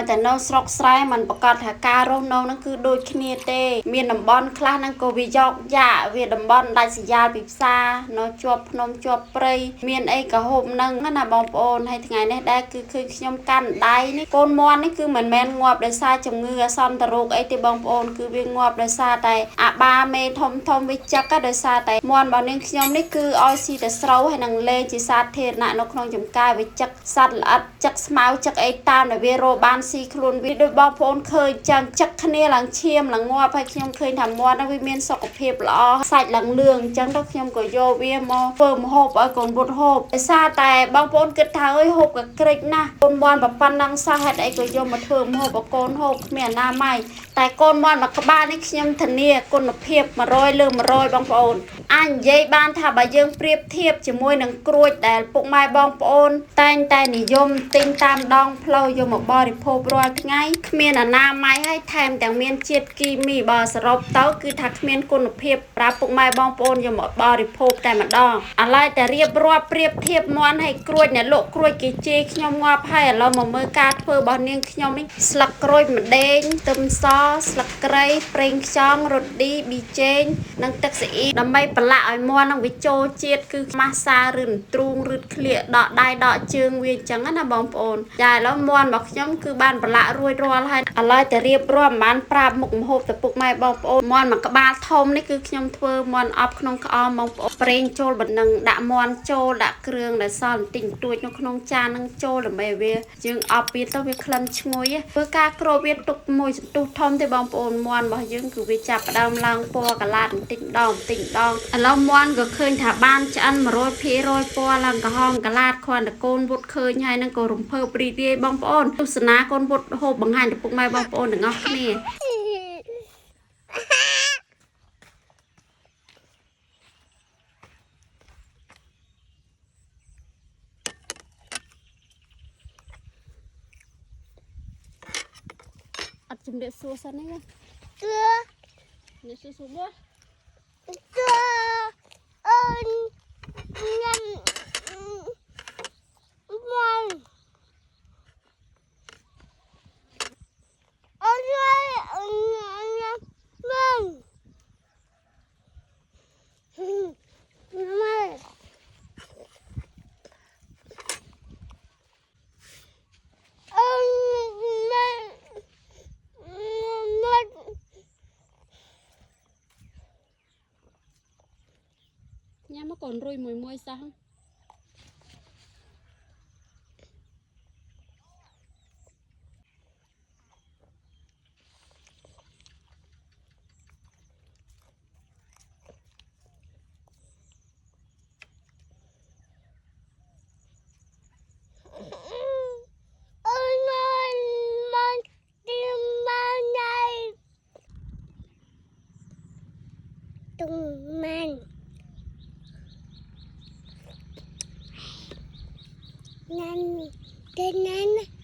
แต่នៅស្រុកស្រែมันប្រកាសថាការរស់នៅនឹងគឺដូចគ្នាទេមានតំបន់ខ្លះហ្នឹងក៏វាយកយ៉ាវាតំបន់ដាច់ស្រយាលពីផ្សារនៅជាប់ភ្នំជាប់ព្រៃមានអីក៏ហូបហ្នឹងណាបងប្អូនហើយថ្ងៃនេះដែរគឺឃើញខ្ញុំកាន់ដៃនេះកូនមាន់នេះគឺមិនមែនងាប់ដោយសារជំងឺអាសន្នរោគអីទេបងប្អូនគឺវាងាប់ដោយសារតែអាបាមេធំធំវាចឹកដោយសារតែមាន់របស់នាងខ្ញុំនេះគឺឲ្យស៊ីតែស្រូវហើយនឹងលេងជាសាធារណៈនៅក្នុងចំការវាចឹកសត្វល្អិតចឹកស្មៅចឹកអីតាមដែលវារោបានស៊ីខ្លួនវាដូចបងប្អូនឃើញចឹងចឹកគ្នាឡើងឈាមឡើងងាប់ហើយខ្ញុំឃើញថាមាន់ហ្នឹងវាមានសុខភាពល្អសាច់ឡើងលឿងអញ្ចឹងទៅខ្ញុំក៏យកវាមកធ្វើម្ហូបឲ្យកូនពុតហូបដោយសារតែបងប្អូនគិតថាអើយហូបក៏ក្រិចណាស់កូនមាន់ប៉ុណ្ណឹងសោះហេតុអីក៏យកមកធ្វើម្ហូបឲ្យកូនហូបគ្មានអនាម័យតែកូនមាន់មួយក្បាលនេះខ្ញុំធានាគុណភាព100 លើ 100បងប្អូនអាចនិយាយបានថាបើយើងប្រៀបធៀបជាមួយនឹងក្រួយដែលពុកម៉ែបងប្អូនតែងតែនិយមទិញតាមដងផ្លូវយកមកបរិភោគរាល់ថ្ងៃគ្មានអនាម័យហើយថែមទាំងមានជាតិគីមីបើសរុបទៅគឺថាគ្មានគុណភាពប្រាប់ពុកម៉ែបងប្អូនយកមកបរិភោគតែម្ដងឥឡូវតែរៀបរាប់ប្រៀបធៀបមាន់ហើយក្រួយអ្នកលក់ក្រួយគេជេរខ្ញុំងាប់ហើយឥឡូវមកមើលការធ្វើរបស់នាងខ្ញុំនេះស្លឹកក្រូចម្ដេងខ្ទឹមសស្លឹកគ្រៃប្រេងខ្យងរ៉ូឌីប៊ីចេងនិងទឹកស៊ីអ៊ីដើម្បីប្រឡាក់ឲ្យមាន់នឹងវាចូលជាតិគឺម៉ាស្សាឬទ្រូងឬក្លៀកដកដៃដកជើងវាអញ្ចឹងណាបងប្អូនចាឥឡូវមាន់របស់ខ្ញុំគឺបានប្រឡាក់រួចរាល់ហើយឥឡូវតែរៀបរាប់មិនបានប្រាប់មុខម្ហូបទៅពុកម៉ែបងប្អូនមាន់មួយក្បាលធំនេះគឺខ្ញុំធ្វើមាន់អប់ក្នុងក្អមបងប្អូនប្រេងចូលបណ្ដឹងដាក់មាន់ចូលដាក់គ្រឿងដែលសល់បន្តិចបន្តួចនៅក្នុងចាននឹងចូលដើម្បីឲ្យវាយើងអប់វាទៅវាក្លិនឈ្ងុយធ្វើការគ្របវាទុកមួយសន្ទុះធំទេបងប្អូនមាន់របស់យើងគឺវាចាប់ផ្ដើមឡើងពណ៌កន្លាតបន្តិចម្ដងឥឡូវមាន់ក៏ឃើញថាបានឆ្អិន100%ពណ៌ឡើងក្រហមកន្លាតគ្រាន់តែកូនវុតឃើញហើយនឹងក៏រំភើបរីករាយបងប្អូនទស្សនាកូនវុតហូបបង្ហាញទៅពុកម៉ែបងប្អូនទាំងអស់គ្នាអត់ជំរាបសួរសិនទេនេះសួរសួរមកអូនញ៉ាំមាន់អូនញ៉ាំមាន់ញ៉ាំមកកូនរុយមួយសោះNan,